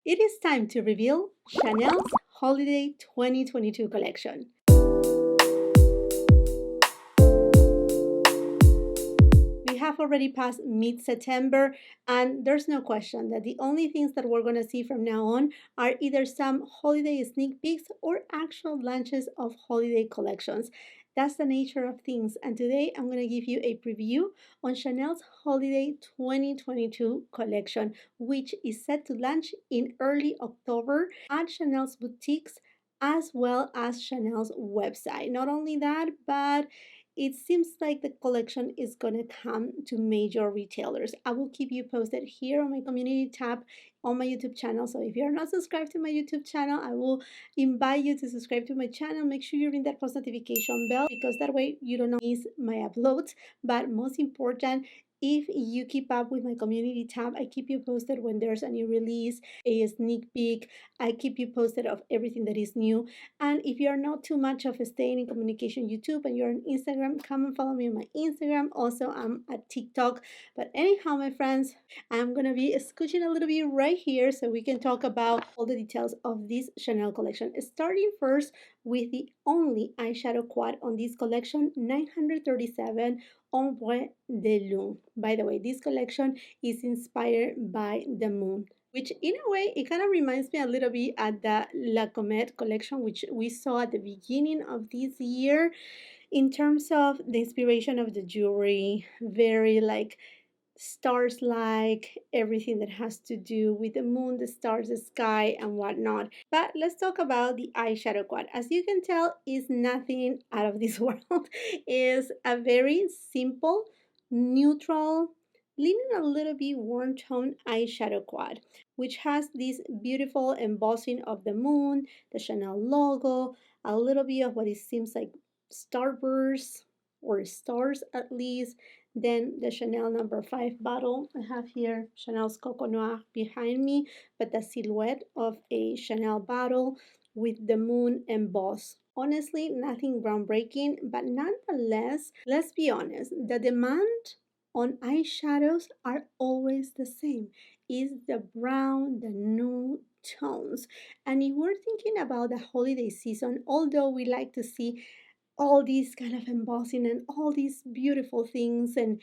It is time to reveal Chanel's Holiday 2022 collection. We have already passed mid-September, and there's no question that the only things that we're going to see from now on are either some holiday sneak peeks or actual launches of holiday collections. That's the nature of things, and today I'm going to give you a preview on Chanel's Holiday 2022 collection, which is set to launch in early October at Chanel's boutiques as well as Chanel's website. Not only that, but it seems like the collection is going to come to major retailers. I will keep you posted here on my community tab on my YouTube channel. So if you're not subscribed to my YouTube channel, I will invite you to subscribe to my channel. Make sure you ring that post notification bell because that way you don't miss my uploads. But most important, if you keep up with my community tab, I keep you posted when there's a new release, a sneak peek. I keep you posted of everything that is new. And if you're not too much of a staying in communication YouTube and you're on Instagram, come and follow me on my Instagram. Also, I'm at TikTok. But anyhow, my friends, I'm going to be scooching a little bit right here so we can talk about all the details of this Chanel collection. Starting first with the only eyeshadow quad on this collection, 937 Ombre de Lune. By the way, this collection is inspired by the moon, which in a way it kind of reminds me a little bit at the La Comète collection, which we saw at the beginning of this year in terms of the inspiration of the jewelry, very like stars like everything that has to do with the moon, the stars, the sky, and whatnot. But let's talk about the eyeshadow quad. As you can tell, is nothing out of this world. Is a very simple, neutral, leaning a little bit warm tone eyeshadow quad, which has this beautiful embossing of the moon, the Chanel logo, a little bit of what it seems like starbursts or stars at least, then the Chanel number 5 bottle. I have here Chanel's Coco Noir behind me, but the silhouette of a Chanel bottle with the moon embossed. Honestly, nothing groundbreaking, but nonetheless, let's be honest, the demand on eyeshadows are always the same. Is the brown, the nude tones. And if we're thinking about the holiday season, although we like to see all these kind of embossing and all these beautiful things, and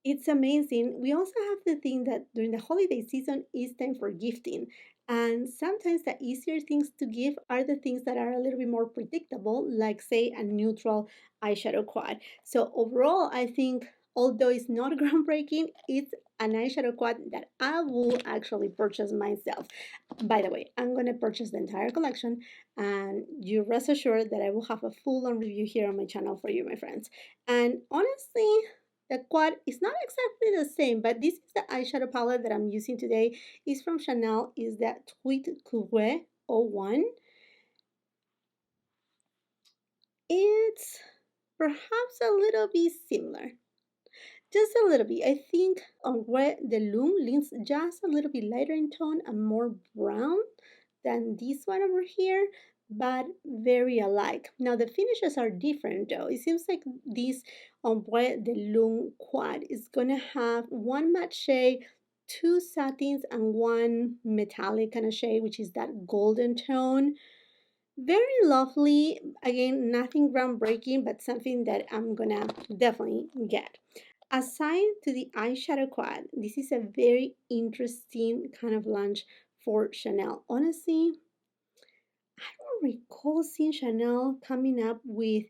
it's amazing. We also have the thing that during the holiday season is time for gifting, and sometimes the easier things to give are the things that are a little bit more predictable, like say a neutral eyeshadow quad. So overall, I think although it's not groundbreaking, it's an eyeshadow quad that I will actually purchase myself. By the way, I'm going to purchase the entire collection, and you rest assured that I will have a full-on review here on my channel for you, my friends. And honestly, the quad is not exactly the same, but this is the eyeshadow palette that I'm using today. It's from Chanel, is the Tweed Cuivre 01. It's perhaps a little bit similar. Just a little bit. I think Ombre de Lune leans just a little bit lighter in tone and more brown than this one over here, but very alike. Now the finishes are different though. It seems like this Ombre de Lune quad is gonna have one matte shade, two satins, and one metallic kind of shade, which is that golden tone. Very lovely. Again, nothing groundbreaking, but something that I'm gonna definitely get. Aside to the eyeshadow quad, this is a very interesting kind of launch for Chanel. Honestly, I don't recall seeing Chanel coming up with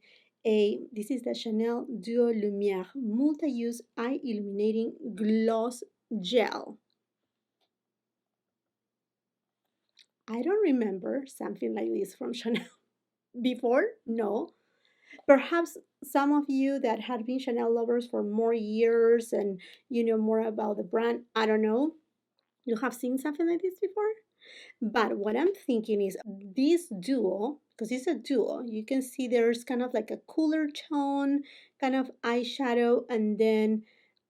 this is the Chanel Duo Lumiere Multi-Use Eye Illuminating Gloss Gel. I don't remember something like this from Chanel before, no. Perhaps some of you that had been Chanel lovers for more years and you know more about the brand, I don't know, you have seen something like this before? But what I'm thinking is this duo, because it's a duo, you can see there's kind of like a cooler tone, kind of eyeshadow, and then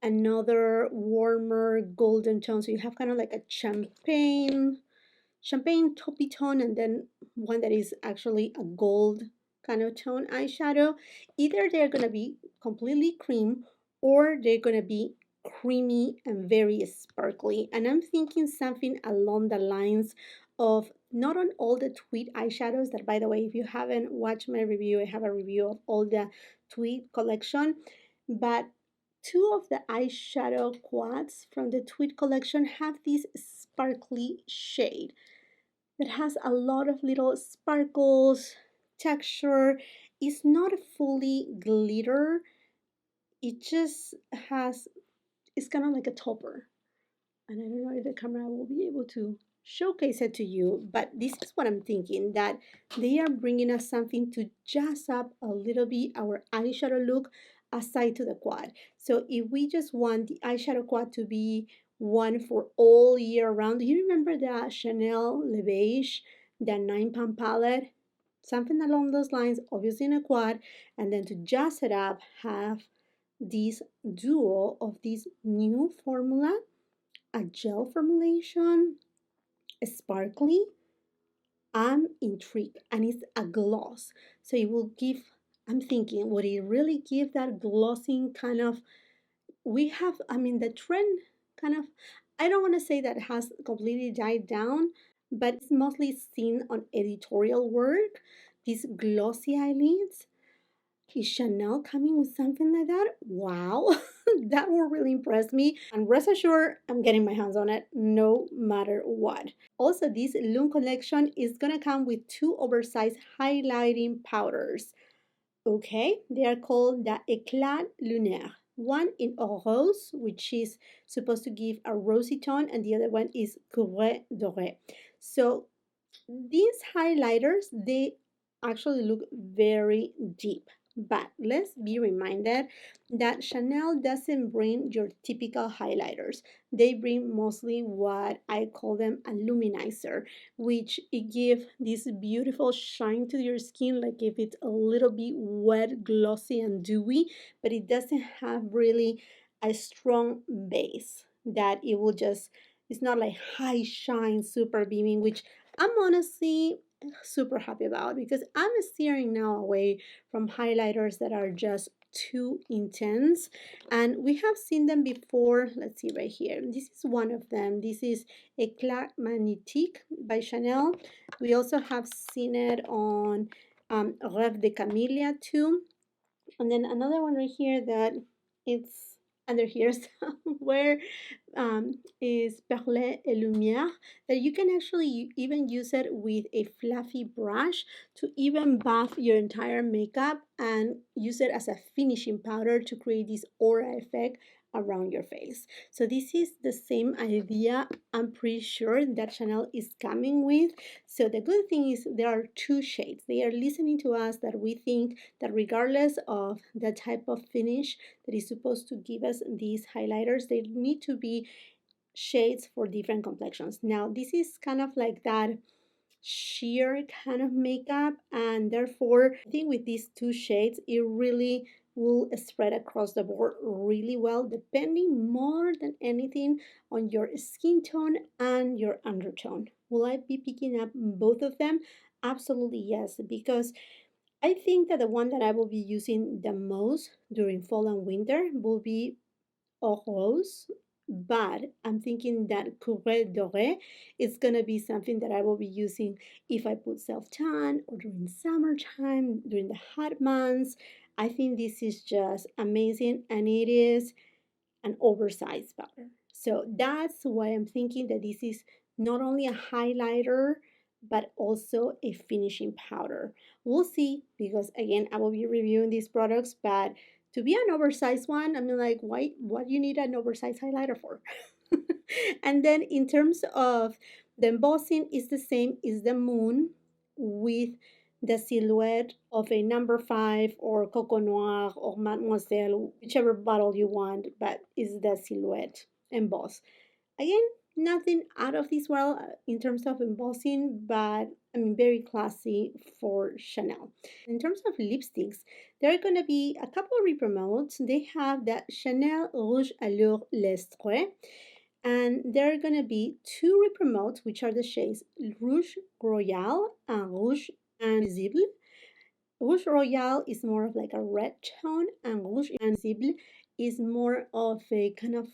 another warmer golden tone. So you have kind of like a champagne taupey tone, and then one that is actually a gold kind of tone eyeshadow. Either they're going to be completely cream or they're going to be creamy and very sparkly. And I'm thinking something along the lines of not on all the Tweed eyeshadows that, by the way, if you haven't watched my review, I have a review of all the Tweed collection, but two of the eyeshadow quads from the Tweed collection have this sparkly shade that has a lot of little sparkles, texture. It's not fully glitter, it just has, it's kind of like a topper. And I don't know if the camera will be able to showcase it to you, but this is what I'm thinking, that they are bringing us something to jazz up a little bit our eyeshadow look aside to the quad. So if we just want the eyeshadow quad to be one for all year round, do you remember the Chanel LèVRES, the 9 pound palette? Something along those lines, obviously in a quad, and then to jazz it up, have this duo of this new formula, a gel formulation, sparkly. I'm intrigued, and it's a gloss, so it will give, I'm thinking, would it really give that glossing kind of, we have, I mean, the trend kind of, I don't want to say that it has completely died down, but it's mostly seen on editorial work, these glossy eyelids. Is Chanel coming with something like that? Wow, that will really impress me. And rest assured, I'm getting my hands on it no matter what. Also, this Lune collection is gonna come with two oversized highlighting powders. Okay, they are called the Eclat Lunaire. One in Eau Rose, which is supposed to give a rosy tone, and the other one is Cuivre Dore. So these highlighters, they actually look very deep. But let's be reminded that Chanel doesn't bring your typical highlighters. They bring mostly what I call them a luminizer, which it gives this beautiful shine to your skin, like if it's a little bit wet, glossy, and dewy, but it doesn't have really a strong base that it will just, it's not like high shine, super beaming, which I'm honestly super happy about, because I'm steering now away from highlighters that are just too intense, and we have seen them before. Let's see right here, this is one of them. This is Eclat Magnétique by Chanel. We also have seen it on Rêve de Camélia too, and then another one right here that it's under here somewhere, is Perle et Lumiere, that you can actually even use it with a fluffy brush to even buff your entire makeup and use it as a finishing powder to create this aura effect around your face. So this is the same idea, I'm pretty sure, that Chanel is coming with. So the good thing is there are two shades. They are listening to us, that we think that regardless of the type of finish that is supposed to give us these highlighters, they need to be shades for different complexions. Now this is kind of like that sheer kind of makeup, and therefore I think with these two shades it really will spread across the board really well, depending more than anything on your skin tone and your undertone. Will I be picking up both of them? Absolutely yes, because I think that the one that I will be using the most during fall and winter will be Eau Rose, but I'm thinking that Courre Doré is gonna be something that I will be using if I put self-tan or during summertime, during the hot months. I think this is just amazing, and it is an oversized powder. So that's why I'm thinking that this is not only a highlighter, but also a finishing powder. We'll see, because again, I will be reviewing these products, but to be an oversized one, I mean, like, why, what do you need an oversized highlighter for? And then in terms of the embossing, is the same, is the moon with the silhouette of a number 5 or Coco Noir or Mademoiselle, whichever bottle you want, but is the silhouette embossed. Again, nothing out of this world in terms of embossing, but I mean, very classy for Chanel. In terms of lipsticks, there are going to be a couple of repromotes. They have the Chanel Rouge Allure L'Estrée, and there are going to be two repromotes, which are the shades Rouge Royal and Rouge Invisible. Rouge Royal is more of like a red tone, and Rouge Invisible is more of a kind of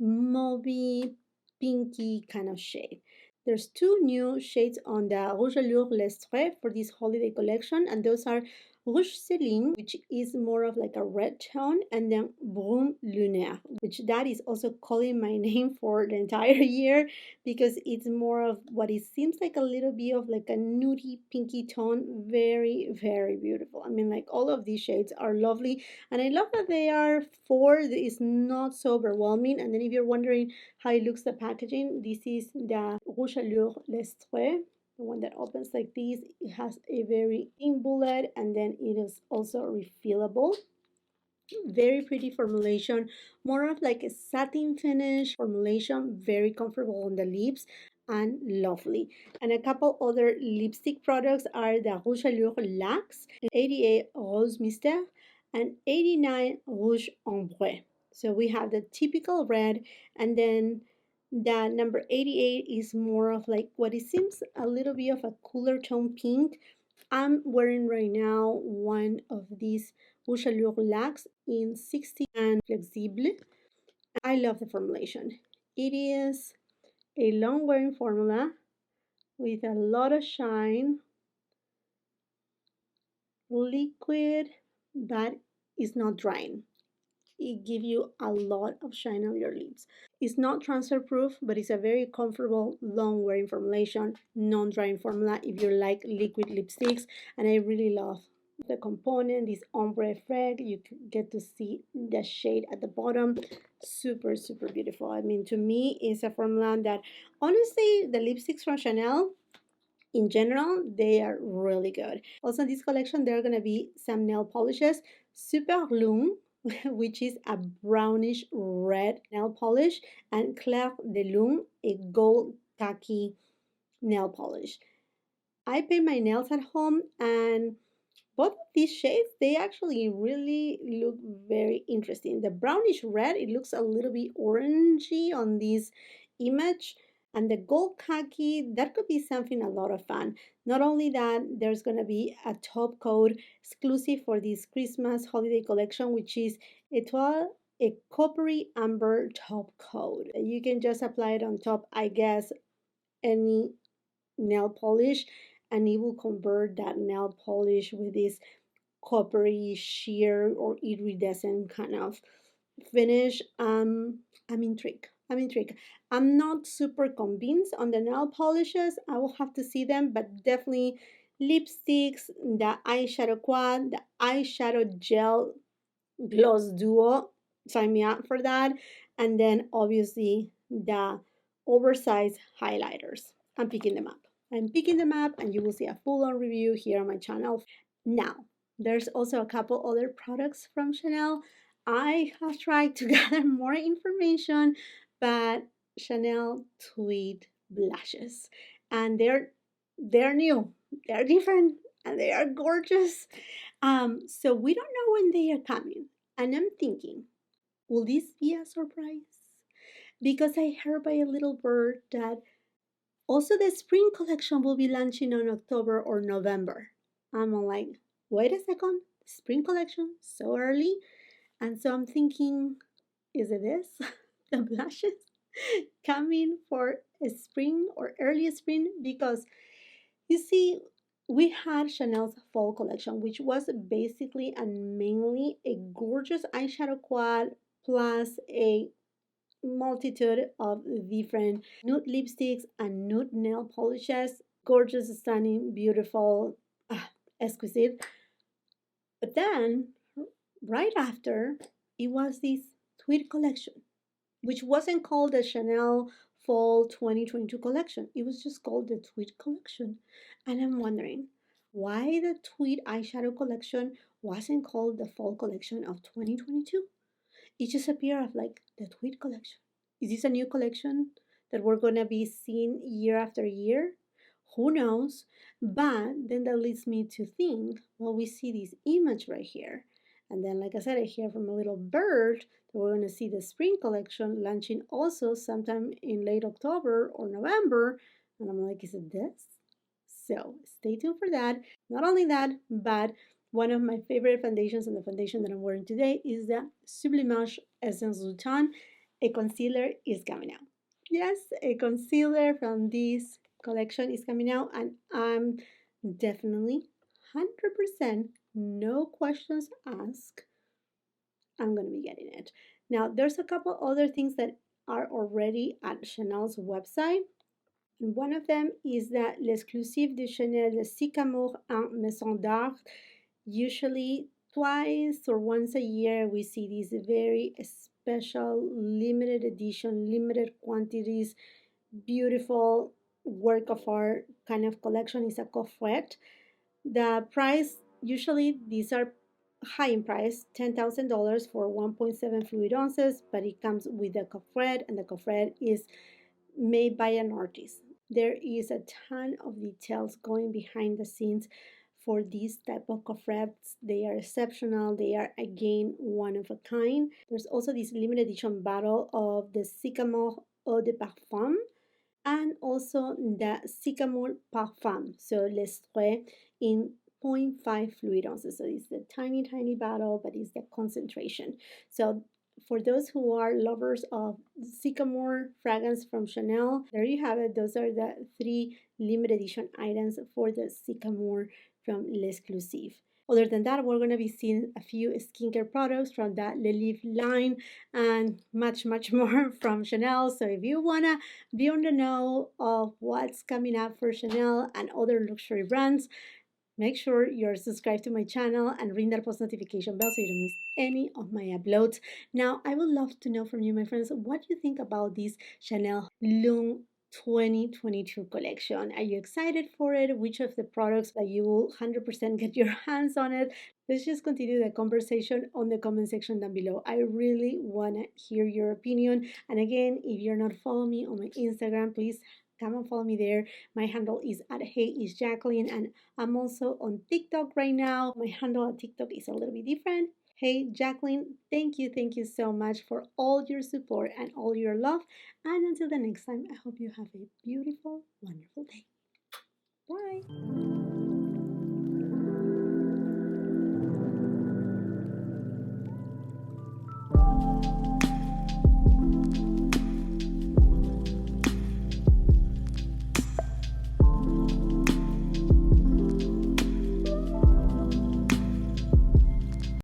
mauvey, pinky kind of shade. There's two new shades on the Rouge Allure L'Estret for this holiday collection, and those are Rouge Céline, which is more of like a red tone, and then Brun Lunaire, which that is also calling my name for the entire year because it's more of what it seems like a little bit of like a nudie pinky tone. Very, very beautiful. I mean, like all of these shades are lovely, and I love that they are four. It's not so overwhelming. And then if you're wondering how it looks, the packaging, this is the Rouge Allure L'Estret, the one that opens like this. It has a very thin bullet, and then it is also refillable. Very pretty formulation, more of like a satin finish formulation, very comfortable on the lips and lovely. And a couple other lipstick products are the Rouge Allure Lax, 88 Rose Mystère, and 89 Rouge Ombre. So we have the typical red, and then the number 88 is more of like what it seems a little bit of a cooler tone pink. I'm wearing right now one of these Rouge Allure Lax in 60 and Flexible. I love the formulation. It is a long wearing formula with a lot of shine, liquid, but it's not drying. It gives you a lot of shine on your lips. It's not transfer proof, but it's a very comfortable long wearing formulation, non-drying formula if you like liquid lipsticks. And I really love the component, this ombre effect. You get to see the shade at the bottom. Super, super beautiful. I mean, to me, it's a formula that honestly, the lipsticks from Chanel in general, they are really good. Also in this collection, there are going to be some nail polishes. Super Lune, which is a brownish red nail polish, and Clair de Lune, a gold khaki nail polish. I paint my nails at home, and both of these shades, they actually really look very interesting. The brownish red, it looks a little bit orangey on this image. And the gold khaki, that could be something a lot of fun. Not only that, there's going to be a top coat exclusive for this Christmas holiday collection, which is Etoile, a coppery amber top coat. You can just apply it on top, I guess, any nail polish, and it will convert that nail polish with this coppery sheer or iridescent kind of finish. I'm intrigued. I'm intrigued. I'm not super convinced on the nail polishes. I will have to see them, but definitely lipsticks, the eyeshadow quad, the eyeshadow gel gloss duo. Sign me up for that. And then obviously the oversized highlighters. I'm picking them up. I'm picking them up, and you will see a full-on review here on my channel. Now, there's also a couple other products from Chanel. I have tried to gather more information, but Chanel Tweed blushes, and they're new, they're different, and they are gorgeous. So we don't know when they are coming, and I'm thinking, will this be a surprise? Because I heard by a little bird that also the spring collection will be launching on October or November. I'm all like, wait a second, spring collection so early? And so I'm thinking, is it this? The blushes coming for a spring or early spring? Because you see, we had Chanel's fall collection, which was basically and mainly a gorgeous eyeshadow quad plus a multitude of different nude lipsticks and nude nail polishes. Gorgeous, stunning, beautiful, exquisite. But then, right after, it was this Tweed collection, which wasn't called the Chanel Fall 2022 collection. It was just called the Tweed collection. And I'm wondering why the Tweed eyeshadow collection wasn't called the Fall collection of 2022. It just appeared of like the Tweed collection. Is this a new collection that we're gonna be seeing year after year? Who knows? But then that leads me to think, well, we see this image right here. And then, like I said, I hear from a little bird that we're gonna see the spring collection launching also sometime in late October or November. And I'm like, is it this? So stay tuned for that. Not only that, but One of my favorite foundations, and the foundation that I'm wearing today, is the Sublimage Essence du Teint. A concealer is coming out. Yes, a concealer from this collection is coming out, and I'm definitely 100%, no questions asked, I'm going to be getting it. Now, there's a couple other things that are already at Chanel's website. And one of them is that l'Exclusif de Chanel, the Sycomore and Maison d'Art. Usually twice or once a year, we see these very special, limited edition, limited quantities, beautiful work of art kind of collection. Is a COFFRET. The price, usually these are high in price, $10,000 for 1.7 fluid ounces, but it comes with a COFFRET, and the COFFRET is made by an artist. There is a ton of details going behind the scenes for these type of coffrets. They are exceptional. They are, again, one of a kind. There's also this limited edition bottle of the Sycomore Eau de Parfum, and also the Sycomore Parfum, so l'Estrée in 0.5 fluid ounces. So it's the tiny, tiny bottle, but it's the concentration. So for those who are lovers of Sycomore fragrance from Chanel, there you have it. Those are the 3 limited edition items for the Sycomore from l'Exclusif. Other than that, we're going to be seeing a few skincare products from the Le Live line and much, much more from Chanel. So if you want to be on the know of what's coming up for Chanel and other luxury brands, make sure you're subscribed to my channel and ring that post notification bell so you don't miss any of my uploads. Now, I would love to know from you, my friends, what do you think about this Chanel Lune 2022 collection? Are you excited for it? Which of the products that you will 100% get your hands on it? Let's just continue the conversation on the comment section down below. I really want to hear your opinion. And again, if you're not following me on my Instagram, please come and follow me there. My handle is at HeyIsJacqueline, and I'm also on TikTok right now. My handle at TikTok is a little bit different. Hey Jacqueline, thank you so much for all your support and all your love. And until the next time, I hope you have a beautiful, wonderful day. Bye.